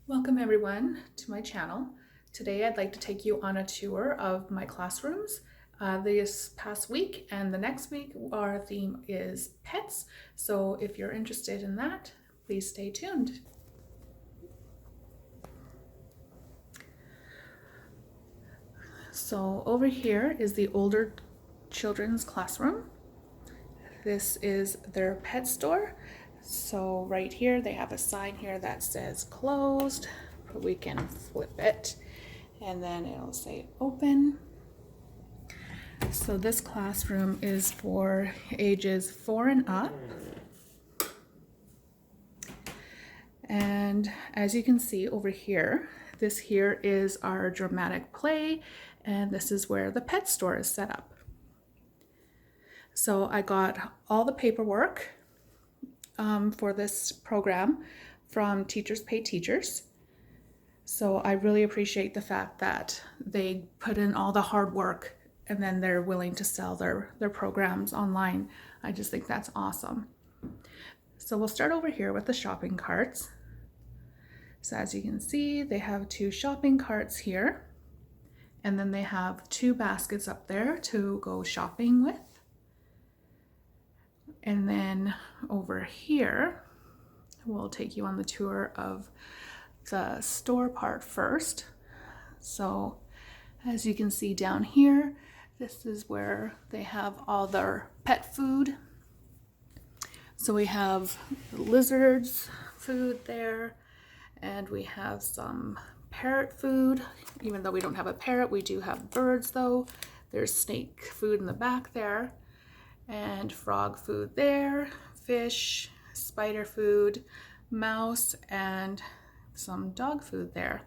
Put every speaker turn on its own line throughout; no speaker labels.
Welcome everyone to my channel. Today I'd like to take you on a tour of my classrooms. This past week and the next week our theme is pets, so if you're interested in that, please stay tuned. So over here is the older children's classroom. This is their pet store. So right here they have a sign here that says closed, but we can flip it and then it'll say open. So this classroom is for ages 4 and up. And as you can see over here, this here is our dramatic play, and this is where the pet store is set up. So I got all the paperwork for this program from Teachers Pay Teachers. So I really appreciate the fact that they put in all the hard work and then they're willing to sell their programs online. I just think that's awesome. So we'll start over here with the shopping carts. So as you can see, they have 2 shopping carts here, and then they have 2 baskets up there to go shopping with. And then over here, we'll take you on the tour of the store part first. So as you can see down here, this is where they have all their pet food. So we have lizards food there, and we have some parrot food. Even though we don't have a parrot, we do have birds though. There's snake food in the back there, and frog food there, fish, spider food, mouse, and some dog food there.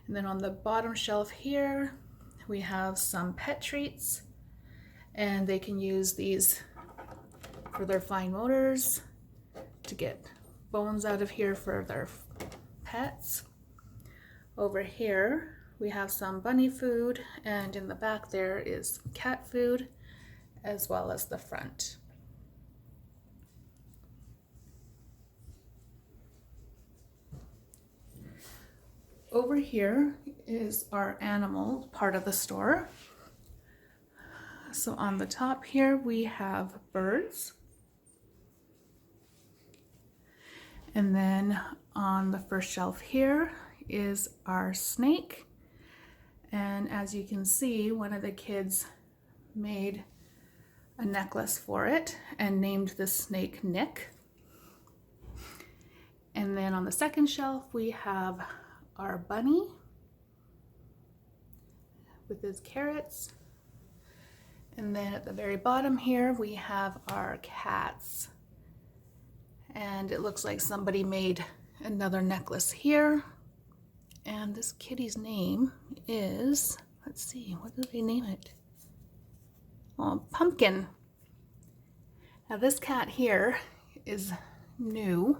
And then on the bottom shelf here, we have some pet treats, and they can use these for their fine motors to get bones out of here for their pets. Over here, we have some bunny food, and in the back there is cat food, as well as the front. Over here is our animal part of the store. So on the top here we have birds. And then on the first shelf here is our snake. And as you can see, one of the kids made a necklace for it and named the snake Nick. And then on the second shelf we have our bunny with his carrots. And then at the very bottom here we have our cats. And it looks like somebody made another necklace here. And this kitty's name is, let's see, what did they name it? Oh, Pumpkin. Now this cat here is new,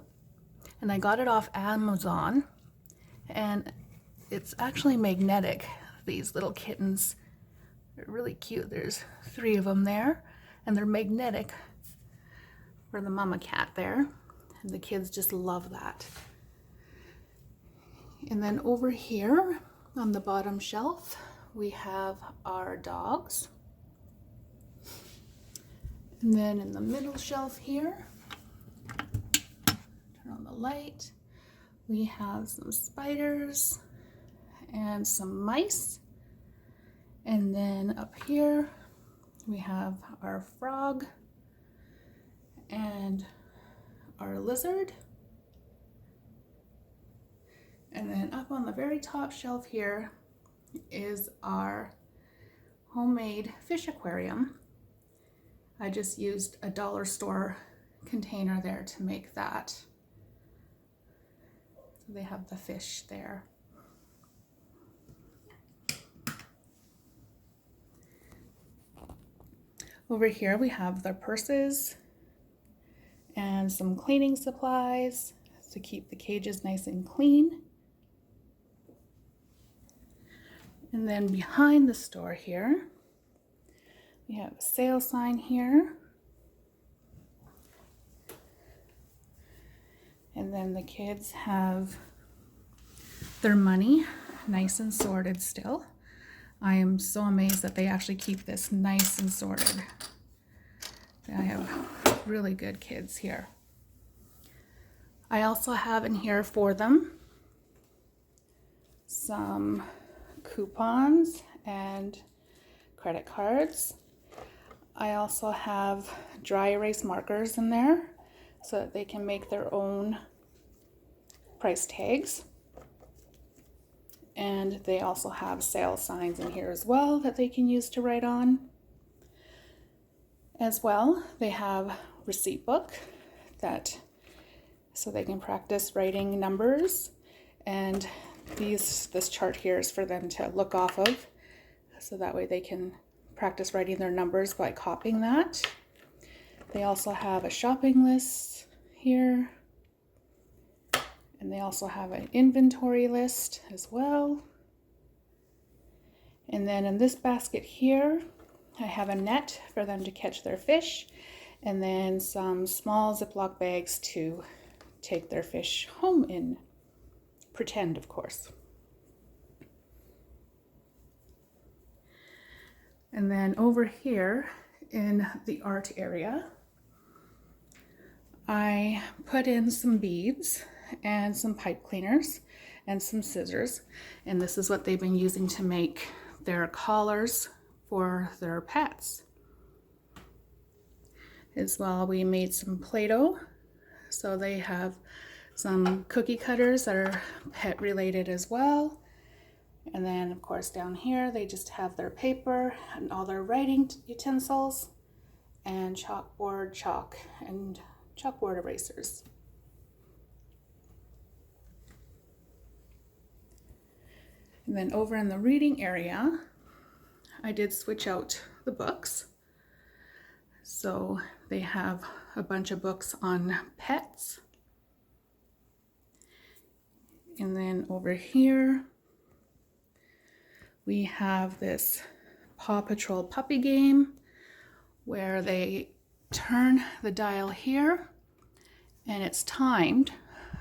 and I got it off Amazon, and it's actually magnetic. These little kittens are really cute. There's 3 of them there, and they're magnetic for the mama cat there, and the kids just love that. And then over here on the bottom shelf we have our dogs. And then in the middle shelf here, turn on the light, we have some spiders and some mice. And then up here we have our frog and our lizard. And then up on the very top shelf here is our homemade fish aquarium. I just used a dollar store container there to make that. So they have the fish there. Over here we have their purses and some cleaning supplies to keep the cages nice and clean. And then behind the store here, we have a sale sign here. And then the kids have their money nice and sorted still. I am so amazed that they actually keep this nice and sorted. I have really good kids here. I also have in here for them some coupons and credit cards. I also have dry erase markers in there so that they can make their own price tags. And they also have sale signs in here as well that they can use to write on. As well, they have receipt book so they can practice writing numbers, and this chart here is for them to look off of, so that way they can practice writing their numbers by copying that. They also have a shopping list here, and they also have an inventory list as well. And then in this basket here, I have a net for them to catch their fish, and then some small Ziploc bags to take their fish home in. Pretend, of course. And then over here in the art area, I put in some beads and some pipe cleaners and some scissors, and this is what they've been using to make their collars for their pets. As well, we made some Play-Doh, so they have some cookie cutters that are pet related as well. And then of course down here they just have their paper and all their writing utensils and chalkboard chalk and chalkboard erasers. And then over in the reading area, I did switch out the books. So they have a bunch of books on pets. And then over here, we have this Paw Patrol puppy game where they turn the dial here and it's timed.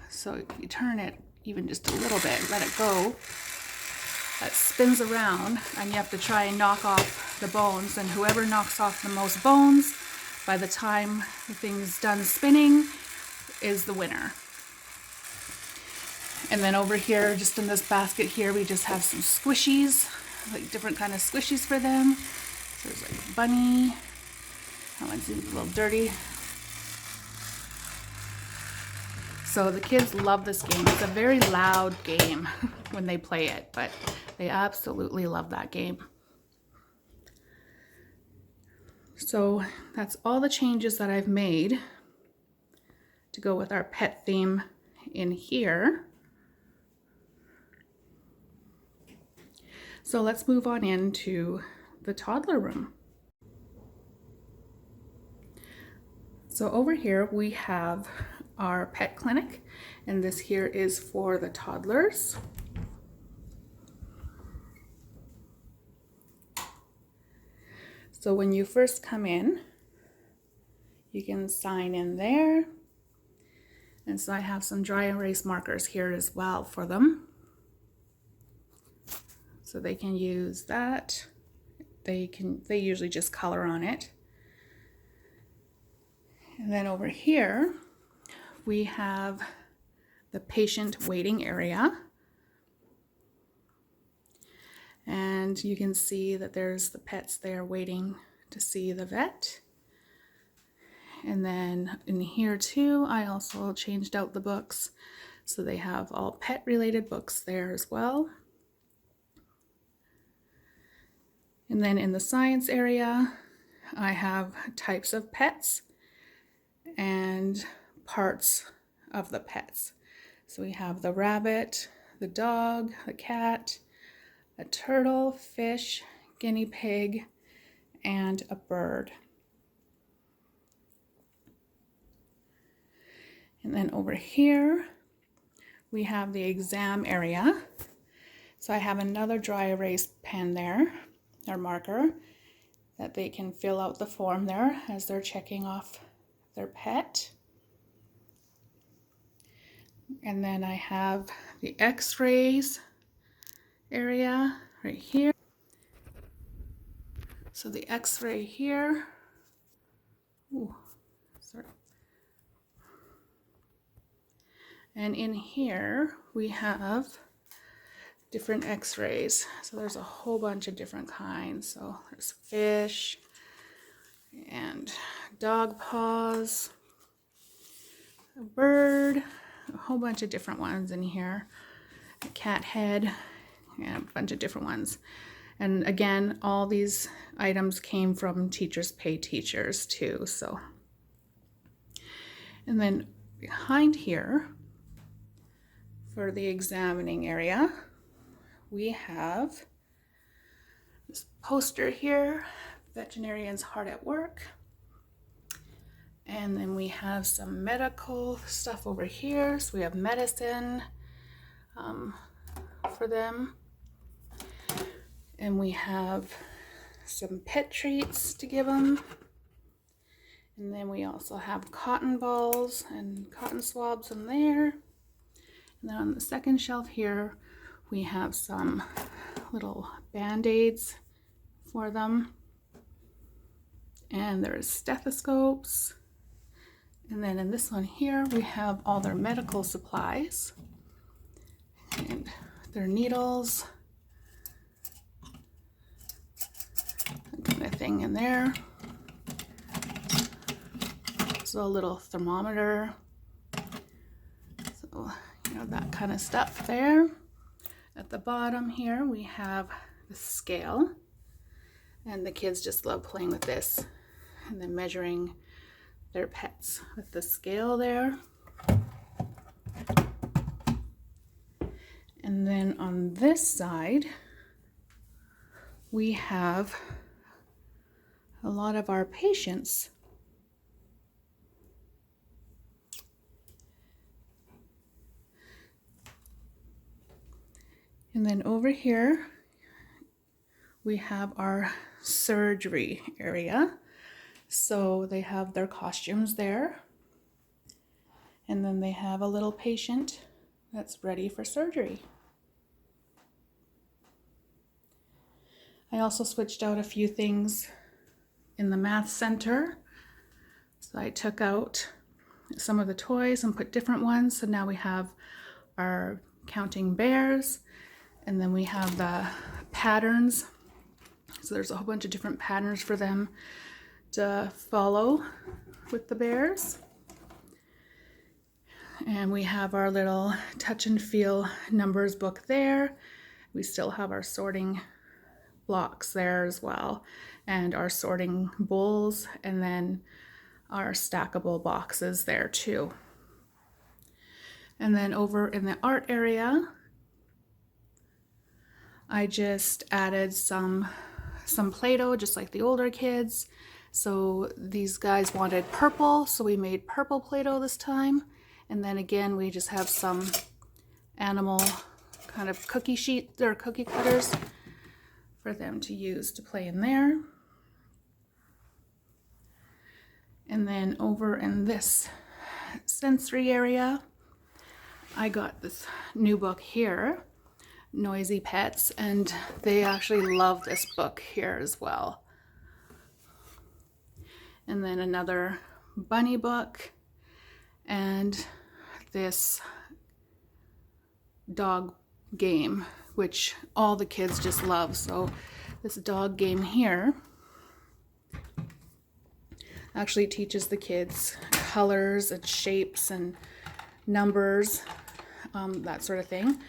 So if you turn it even just a little bit, let it go, that spins around and you have to try and knock off the bones, and whoever knocks off the most bones by the time the thing's done spinning is the winner. And then over here, just in this basket here, we just have some squishies, like different kind of squishies for them. So there's like a bunny. That one's a little dirty. So the kids love this game. It's a very loud game when they play it, but they absolutely love that game. So that's all the changes that I've made to go with our pet theme in here. So let's move on into the toddler room. So over here we have our pet clinic, and this here is for the toddlers. So when you first come in, you can sign in there. And so I have some dry erase markers here as well for them. So they can use that. They usually just color on it. And then over here, we have the patient waiting area. And you can see that there's the pets there waiting to see the vet. And then in here too, I also changed out the books. So they have all pet related books there as well. And then in the science area, I have types of pets and parts of the pets. So we have the rabbit, the dog, the cat, a turtle, fish, guinea pig, and a bird. And then over here, we have the exam area. So I have another dry erase pen there, or marker, that they can fill out the form there as they're checking off their pet. And then I have the x-rays area right here. So the x-ray here. Ooh, sorry. And in here we have different x-rays. So there's a whole bunch of different kinds. So there's fish and dog paws, a bird, a whole bunch of different ones in here, a cat head, and a bunch of different ones. And again, all these items came from Teachers Pay Teachers too. So, and then behind here for the examining area, we have this poster here, Veterinarians Hard at Work. And then we have some medical stuff over here. So we have medicine for them. And we have some pet treats to give them. And then we also have cotton balls and cotton swabs in there. And then on the second shelf here, we have some little Band-Aids for them. And there's stethoscopes. And then in this one here, we have all their medical supplies and their needles, that kind of thing in there. So a little thermometer. So, you know, that kind of stuff there. At the bottom here, we have the scale. And the kids just love playing with this and then measuring their pets with the scale there. And then on this side, we have a lot of our patients. And then over here, we have our surgery area. So they have their costumes there. And then they have a little patient that's ready for surgery. I also switched out a few things in the math center. So I took out some of the toys and put different ones. So now we have our counting bears, and then we have the patterns. So there's a whole bunch of different patterns for them to follow with the bears. And we have our little touch and feel numbers book there. We still have our sorting blocks there as well, and our sorting bowls, and then our stackable boxes there too. And then over in the art area, I just added some Play-Doh, just like the older kids. So these guys wanted purple, so we made purple Play-Doh this time. And then again, we just have some animal kind of cookie sheet or cookie cutters for them to use to play in there. And then over in this sensory area, I got this new book here, Noisy Pets, and they actually love this book here as well. And then another bunny book, and this dog game, which all the kids just love. So this dog game here actually teaches the kids colors and shapes and numbers, that sort of thing.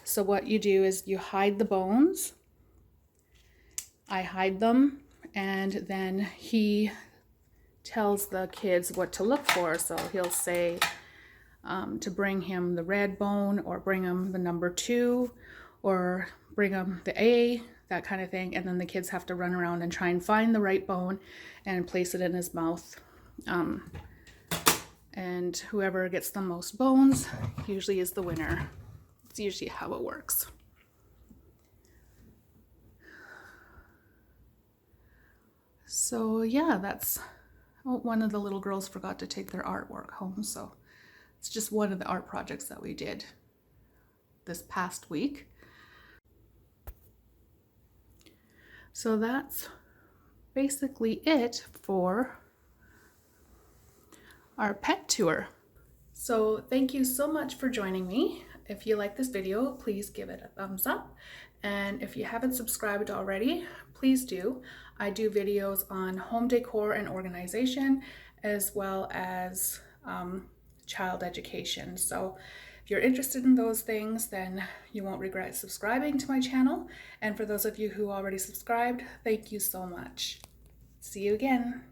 So what you do is you hide the bones. I hide them, and then he tells the kids what to look for. So he'll say to bring him the red bone, or bring him the number 2, or bring him the A, that kind of thing. And then the kids have to run around and try and find the right bone and place it in his mouth. And whoever gets the most bones usually is the winner. It's usually how it works. So yeah, that's, oh, one of the little girls forgot to take their artwork home, so It's just one of the art projects that we did this past week. So that's basically it for our pet tour. So thank you so much for joining me. If you like this video, please give it a thumbs up. And if you haven't subscribed already, please do. I do videos on home decor and organization, as well as child education. So if you're interested in those things, then you won't regret subscribing to my channel. And for those of you who already subscribed, thank you so much. See you again.